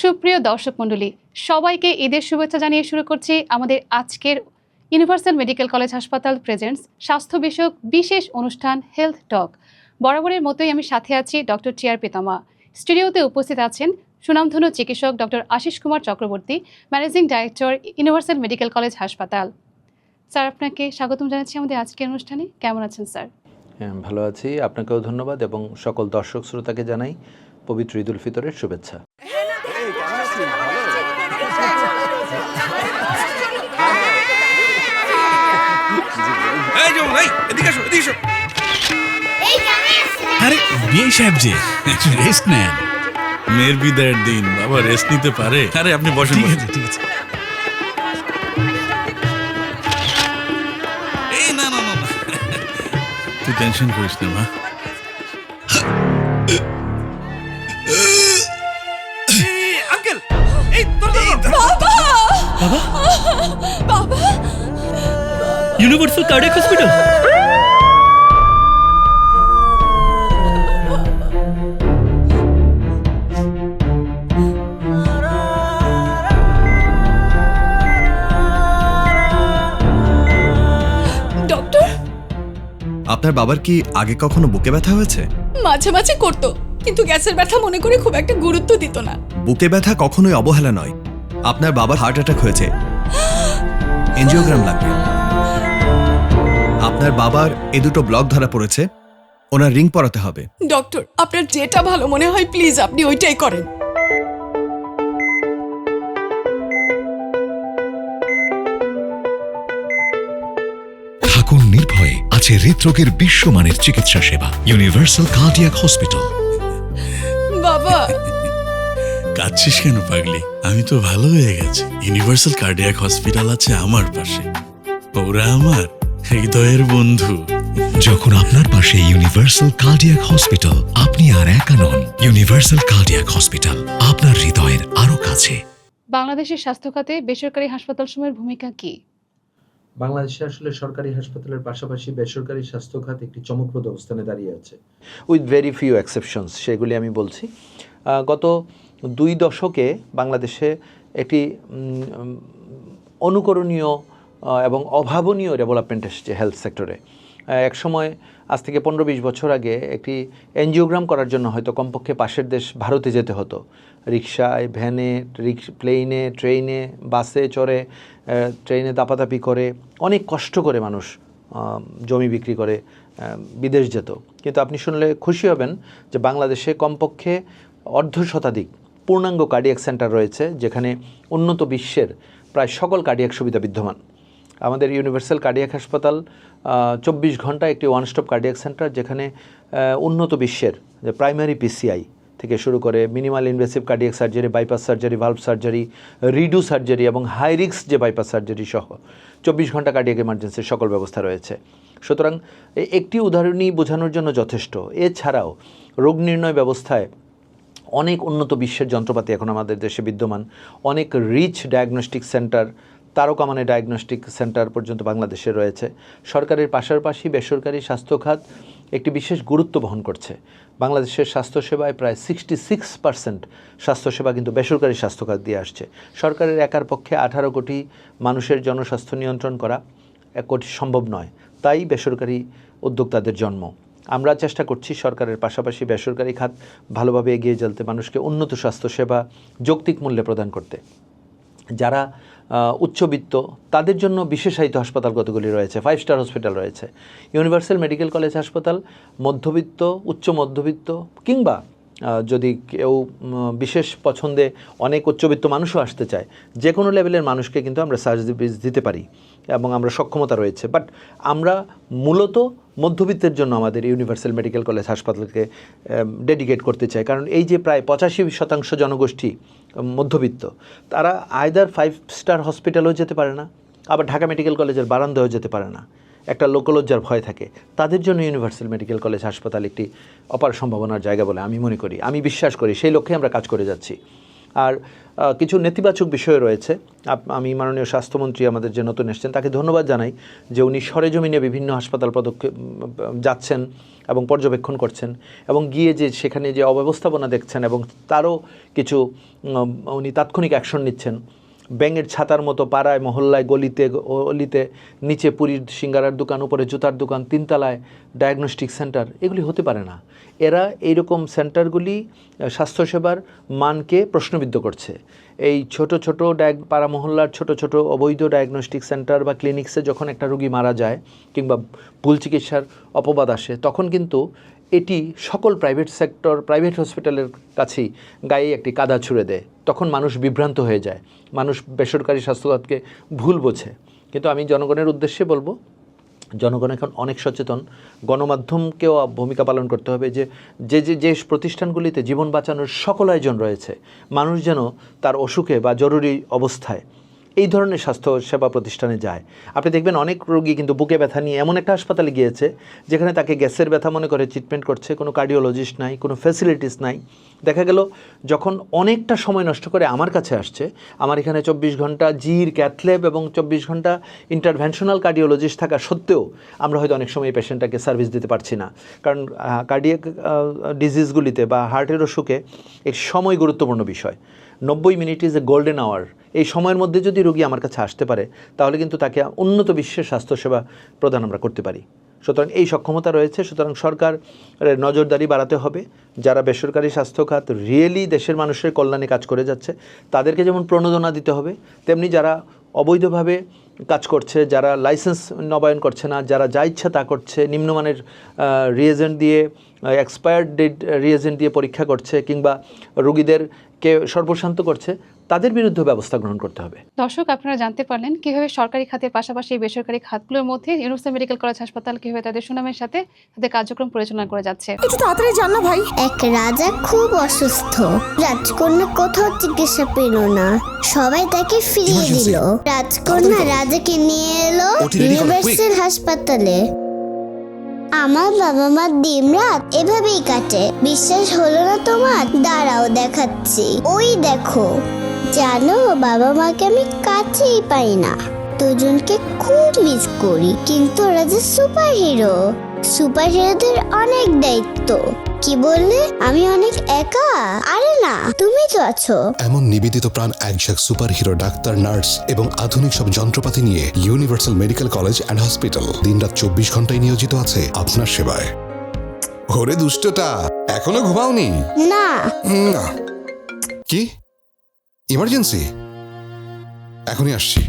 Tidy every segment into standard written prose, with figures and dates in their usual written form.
সুপ্রিয় দর্শক মণ্ডলী, সবাইকে ঈদের শুভেচ্ছা জানিয়ে শুরু করছি আমাদের আজকের ইউনিভার্সাল মেডিকেল কলেজ হাসপাতাল প্রেজেন্টস স্বাস্থ্য বিষয়ক বিশেষ অনুষ্ঠান হেলথ টক। বরাবরের মতোই আমি সাথে আছি ডক্টর টিআর পিতামা। স্টুডিওতে উপস্থিত আছেন সুনামধন্য চিকিৎসক doctor Ashish Kumar Chakraborty, managing director universal medical college হাসপাতাল। স্যার, আপনাকে স্বাগতম জানাচ্ছি আমাদের আজকের অনুষ্ঠানে। কেমন আছেন স্যার? হ্যাঁ, ভালো আছি। আপনাকেও ধন্যবাদ এবং সকল দর্শক শ্রোতাকে জানাই পবিত্র ঈদ উল ফিতরের শুভেচ্ছা। আরে বিয়ে সাহেব যে রেস্ট নেন, মেয়ের বিদায়ের দিন, বাবা রেস্ট নিতে পারে। আরে আপনি বসেন। ঠিক আছে। এই না না না, তুই টেনশন করিস না মা। আঙ্কেল, এই বাবা বাবা ইউনিভার্সাল কার্ডিয়াক হসপিটাল। আপনার বাবার কি আগে কখনো বুকে ব্যথা হয়েছে? মাঝে মাঝে করতো, কিন্তু গ্যাসের ব্যথা মনে করে খুব একটা গুরুত্ব দিত না। বুকে ব্যথা কখনোই অবহেলা নয়। আপনার বাবার হার্ট অ্যাটাক হয়েছে, এনজিওগ্রাম লাগবে। আপনার বাবার এ দুটো ব্লক ধরা পড়েছে, ওনার রিং পরাতে হবে। ডক্টর, আপনার যেটা ভালো মনে হয় প্লিজ আপনি ওইটাই করেন। থাকুন নির্ভয়ে, আছে হৃদরোগের বিশ্বমানের চিকিৎসা সেবা। Universal cardiac hospital. বাবা, কাঁদছিস কেন পাগলি? আমি তো ভালো হয়ে গেছি। ইউনিভার্সাল কার্ডিয়াক হসপিটাল আছে আমার পাশে, ওরা আমার হৃদয়ের বন্ধু। যখন আপনার পাশে ইউনিভার্সাল কার্ডিয়াক হসপিটাল, আপনি আর একা নন। ইউনিভার্সাল কার্ডিয়াক হসপিটাল, আপনার হৃদয়ের আরো কাছে। বাংলাদেশের স্বাস্থ্য খাতে বেসরকারি হাসপাতালসমূহের ভূমিকা কি? বাংলাদেশে আসলে সরকারি হাসপাতালের পাশাপাশি বেসরকারি স্বাস্থ্য খাত একটি চমকপ্রদ অবস্থানে দাঁড়িয়ে আছে, উইথ ভেরি ফিউ এক্সেপশনস। সেগুলি আমি বলছি। গত 2 দশকে বাংলাদেশে একটি অনুকরণীয় এবং অভাবনীয় ডেভেলপমেন্ট এসেছে হেলথ সেক্টরে। এক সময়, আজ থেকে 15-20 বছর আগে, একটি এনজিওগ্রাম করার জন্য হয়তো কমপক্ষে পাশের দেশ ভারতে যেতে হতো। রিক্সায়, ভ্যানে, প্লেনে, ট্রেনে, বাসে চড়ে, ট্রেনে দাপাদাপি করে, অনেক কষ্ট করে মানুষ জমি বিক্রি করে বিদেশ যেত। কিন্তু আপনি শুনলে খুশি হবেন যে বাংলাদেশে কমপক্ষে 1/2 শতাধিক পূর্ণাঙ্গ কার্ডিয়াক সেন্টার রয়েছে, যেখানে উন্নত বিশ্বের প্রায় সকল কার্ডিয়াক সুবিধা বিদ্যমান। আমাদের ইউনিভার্সাল কার্ডিয়াক হাসপাতাল 24 ঘন্টা একটি ওয়ান স্টপ কার্ডিয়াক সেন্টার, যেখানে উন্নত বিশ্বের যে প্রাইমারি পিসিআই থেকে শুরু করে minimal invasive cardiac surgery, bypass surgery, valve surgery, redo surgery এবং হাই রিস্ক যে বাইপাস সার্জারি সহ 24 ঘন্টা কার্ডিয়াক এমার্জেন্সির সকল ব্যবস্থা রয়েছে। সুতরাং একটি উদাহরণই বোঝানোর জন্য যথেষ্ট। এছাড়াও রোগ নির্ণয় ব্যবস্থায় অনেক উন্নত বিশ্বের যন্ত্রপাতি এখন আমাদের দেশে বিদ্যমান। অনেক রিচ ডায়াগনস্টিক সেন্টার, তারকামানের ডায়াগনস্টিক সেন্টার পর্যন্ত বাংলাদেশে রয়েছে। সরকারের পাশাপাশি বেসরকারি স্বাস্থ্য খাত একটি বিশেষ গুরুত্ব বহন করছে। বাংলাদেশের স্বাস্থ্যসেবায় প্রায় 66% স্বাস্থ্যসেবা কিন্তু বেসরকারি স্বাস্থ্য খাত দিয়ে আসছে। সরকারের একার পক্ষে 18 কোটি মানুষের জনস্বাস্থ্য নিয়ন্ত্রণ করা 1 কোটি সম্ভব নয়, তাই বেসরকারি উদ্যোক্তাদের জন্ম। আমরা চেষ্টা করছি সরকারের পাশাপাশি বেসরকারি খাত ভালোভাবে এগিয়ে চলতে, মানুষকে উন্নত স্বাস্থ্যসেবা যৌক্তিক মূল্যে প্রদান করতে। যারা উচ্চবিত্ত, তাদের জন্য বিশেষায়িত হাসপাতাল কতগুলি রয়েছে, 5 স্টার হসপিটাল রয়েছে। ইউনিভার্সাল মেডিকেল কলেজ হাসপাতাল মধ্যবিত্ত, উচ্চ মধ্যবিত্ত, কিংবা যদি কেউ বিশেষ পছন্দে অনেক উচ্চবিত্ত মানুষও আসতে চায়, যে কোনো লেভেলের মানুষকে কিন্তু আমরা সার্ভিস দিতে পারি এবং আমরা সক্ষমতা রয়েছে। বাট আমরা মূলত মধ্যবিত্তের জন্য আমাদের ইউনিভার্সাল মেডিকেল কলেজ হাসপাতালকে ডেডিকেট করতে চাই। কারণ এই যে প্রায় 85% জনগোষ্ঠী মধ্যবিত্ত, তারা আইদার 5 স্টার হসপিটালেও যেতে পারে না, আবার ঢাকা মেডিকেল কলেজের বারান্দায়ও যেতে পারে না, একটা লোকলজ্জার ভয় থাকে। তাদের জন্য ইউনিভার্সাল মেডিকেল কলেজ হাসপাতাল একটি অপার সম্ভাবনার জায়গা বলে আমি মনে করি, আমি বিশ্বাস করি। সেই লক্ষ্যে আমরা কাজ করে যাচ্ছি। আর কিছু নেতিবাচক বিষয় রয়েছে। আমি মাননীয় স্বাস্থ্যমন্ত্রী আমাদের যে নতুন এসেছেন তাকে ধন্যবাদ জানাই যে উনি সরেজমিনে বিভিন্ন হাসপাতাল পদক্ষেপ যাচ্ছেন এবং পর্যবেক্ষণ করছেন এবং গিয়ে যে সেখানে যে অব্যবস্থাপনা দেখছেন এবং তারও কিছু উনি তাৎক্ষণিক অ্যাকশন নিচ্ছেন। ব্যাঙের ছাতার মতো পাড়ায় মহল্লায় গলিতে অলিতে নিচে পুরীর সিঙ্গারার দোকান, উপরে জুতার দোকান, তিনতলায় ডায়াগনস্টিক সেন্টার, এগুলি হতে পারে না। এরা এইরকম সেন্টারগুলি স্বাস্থ্যসেবার মানকে প্রশ্নবিদ্ধ করছে। এই ছোট ছোট পাড়া মহল্লার ছোট ছোট অবৈধ ডায়াগনস্টিক সেন্টার বা ক্লিনিক্সে যখন একটা রোগী মারা যায় কিংবা ভুল চিকিৎসার অপবাদ আসে, তখন কিন্তু এটি সকল প্রাইভেট হসপিটালের কাছেই গায়ে একটি কাদা ছুঁড়ে দেয়। তখন মানুষ বিভ্রান্ত হয়ে যায়, মানুষ বেসরকারি স্বাস্থ্যখাতকে ভুল বোঝে। কিন্তু আমি জনগণের উদ্দেশ্যে বলবো, জনগণ এখন অনেক সচেতন, গণমাধ্যমকেও ভূমিকা পালন করতে হবে যে প্রতিষ্ঠানগুলিতে জীবন বাঁচানোর সকল আয়োজন রয়েছে, মানুষ যেন তার অসুখে বা জরুরি অবস্থায় এই ধরনের স্বাস্থ্য সেবা প্রতিষ্ঠানে যায়। আপনি দেখবেন অনেক রোগী কিন্তু বুকে ব্যথা নিয়ে এমন একটা হাসপাতালে গিয়েছে যেখানে তাকে গ্যাসের ব্যথা মনে করে ট্রিটমেন্ট করছে, কোনো কার্ডিওলজিস্ট নাই, কোনো ফ্যাসিলিটিস নাই। দেখা গেল যখন অনেকটা সময় নষ্ট করে আমার কাছে আসছে, আমার এখানে 24 ঘন্টা জির ক্যাথল্যাব এবং 24 ঘন্টা ইন্টারভেনশনাল কার্ডিওলজিস্ট থাকা সত্ত্বেও আমরা হয়তো অনেক সময় এই পেশেন্টটাকে সার্ভিস দিতে পারছি না। কারণ কার্ডিয়াক ডিজিজগুলিতে বা হার্টের অসুখে এক সময় গুরুত্বপূর্ণ বিষয়। 90 minute is a golden hour. এই সময়ের মধ্যে যদি রোগী আমার কাছে আসতে পারে তাহলে কিন্তু তাকে উন্নত বিশ্বের স্বাস্থ্যসেবা প্রদান আমরা করতে পারি। সুতরাং এই সক্ষমতা রয়েছে। সুতরাং সরকারের নজরদারি বাড়াতে হবে। যারা বেসরকারি স্বাস্থ্যখাত রিয়েলি দেশের মানুষের কল্যাণে কাজ করে যাচ্ছে তাদেরকে যেমন প্রণোদনা দিতে হবে, তেমনি যারা অবৈধভাবে কাজ করছে, যারা লাইসেন্স নবায়ন করছে না, যারা যা ইচ্ছা তা করছে, নিম্নমানের রিয়েজেন্ট দিয়ে, এক্সপায়ার্ড ডেট রিয়েজেন্ট দিয়ে পরীক্ষা করছে কিংবা রোগীদেরকে সর্বশান্ত করছে, তাদের বিরুদ্ধে ব্যবস্থা গ্রহণ করতে হবে। দর্শক, আপনারা জানতে পারলেন কিভাবে সরকারি খাতের পাশাপাশি বেসরকারি খাতগুলোর মধ্যে ইউনিভার্সাল মেডিকেল কলেজ হাসপাতাল কিভাবে তাদের সুনামের সাথে তাদের কার্যক্রম পরিচালনা করে যাচ্ছে। একটু তাড়াতাড়ি জান না ভাই। এক রাজা খুব অসুস্থ, রাজকন্যা কোথাও চিকিৎসা পেল না, সবাই তাকে ফিরিয়ে দিল। রাজকন্যা রাজাকে নিয়ে এলো ইউনিভার্সাল হাসপাতালে। আমার বাবা মা দিন রাত এভাবেই কাটে। বিশ্বাস হলো না তোমার? দাঁড়াও দেখাচ্ছি। ওই দেখো, জানো বাবা মাকে আমি কাছেই পাই না, দুজনকে খুব মিস করি। কিন্তু ওরা যে সুপার হিরোদের অনেক দায়িত্ব। কি বললে? আমি অনেক একা? আরে না, তুমি তো আছো। এমন নিবেদিত প্রাণ একঝাঁক সুপার হিরো ডাক্তার, নার্স এবং আধুনিক সব যন্ত্রপাতি নিয়ে universal medical college and hospital দিনরাত 24 ঘন্টায় নিয়োজিত আছে আপনার সেবায়। ওরে দুষ্টটা, এখনো ঘুমাওনি? না। কি ইমার্জেন্সি? এখনই আসছি।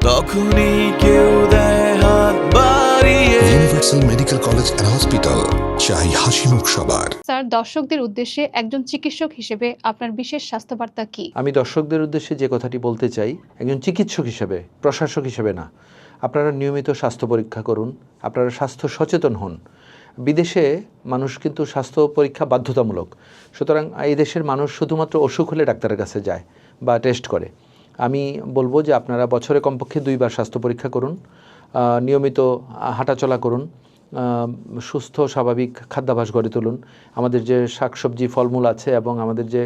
তখনই কেউ দেয় হাত বাড়িয়ে। Universal medical college and hospital, চাই হাসি মুখ সবার। স্যার, দর্শকদের উদ্দেশ্যে একজন চিকিৎসক হিসেবে আপনার বিশেষ স্বাস্থ্য বার্তা কি? আমি দর্শকদের উদ্দেশ্যে যে কথাটি বলতে চাই, একজন চিকিৎসক হিসেবে, প্রশাসক হিসেবে না, আপনারা নিয়মিত স্বাস্থ্য পরীক্ষা করুন, আপনারা স্বাস্থ্য সচেতন হন। বিদেশে মানুষ কিন্তু স্বাস্থ্য পরীক্ষা বাধ্যতামূলক। সুতরাং এই দেশের মানুষ শুধুমাত্র অসুখ হলে ডাক্তারের কাছে যায় বা টেস্ট করে। আমি বলবো যে আপনারা বছরে কমপক্ষে 2 বার স্বাস্থ্য পরীক্ষা করুন, নিয়মিত হাঁটাচলা করুন, সুস্থ স্বাভাবিক খাদ্যাভ্যাস গড়ে তুলুন। আমাদের যে শাকসবজি ফলমূল আছে এবং আমাদের যে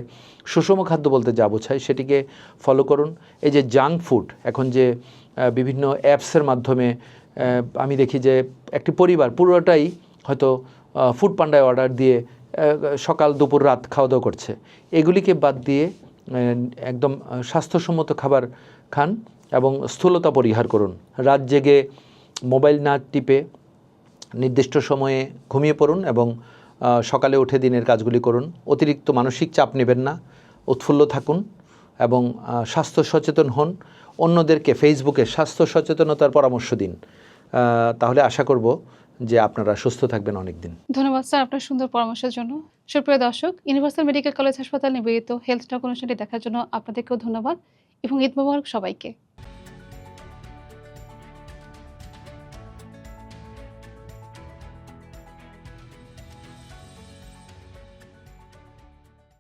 সুষম খাদ্য বলতে যা বোঝায় সেটিকে ফলো করুন। এই যে জাঙ্ক ফুড, এখন যে বিভিন্ন অ্যাপসের মাধ্যমে আমি দেখি যে একটি পরিবার পুরোটাই হয়তো ফুড পান্ডায় অর্ডার দিয়ে সকাল দুপুর রাত খাওয়া দাওয়া করছে। এগুলিকে বাদ দিয়ে একদম স্বাস্থ্যসম্মত খাবার খান এবং স্থূলতা পরিহার করুন। রাত জেগে মোবাইল না টিপে নির্দিষ্ট সময়ে ঘুমিয়ে পড়ুন এবং সকালে উঠে দিনের কাজগুলি করুন। অতিরিক্ত মানসিক চাপ নেবেন না, উৎফুল্ল থাকুন এবং স্বাস্থ্য সচেতন হন। অন্যদেরকে ফেসবুকে স্বাস্থ্য সচেতনতার পরামর্শ দিন। তাহলে আশা করব যে আপনারা সুস্থ থাকবেন অনেক দিন। ধন্যবাদ স্যার আপনার সুন্দর পরামর্শের জন্য। সুপ্রিয় দর্শক, ইউনিভার্সাল মেডিকেল কলেজ হাসপাতাল নিবেদিত হেলথ টক অনুষ্ঠানটি দেখার জন্য আপনাদেরকেও ধন্যবাদ এবং ঈদ মোবারক সবাইকে।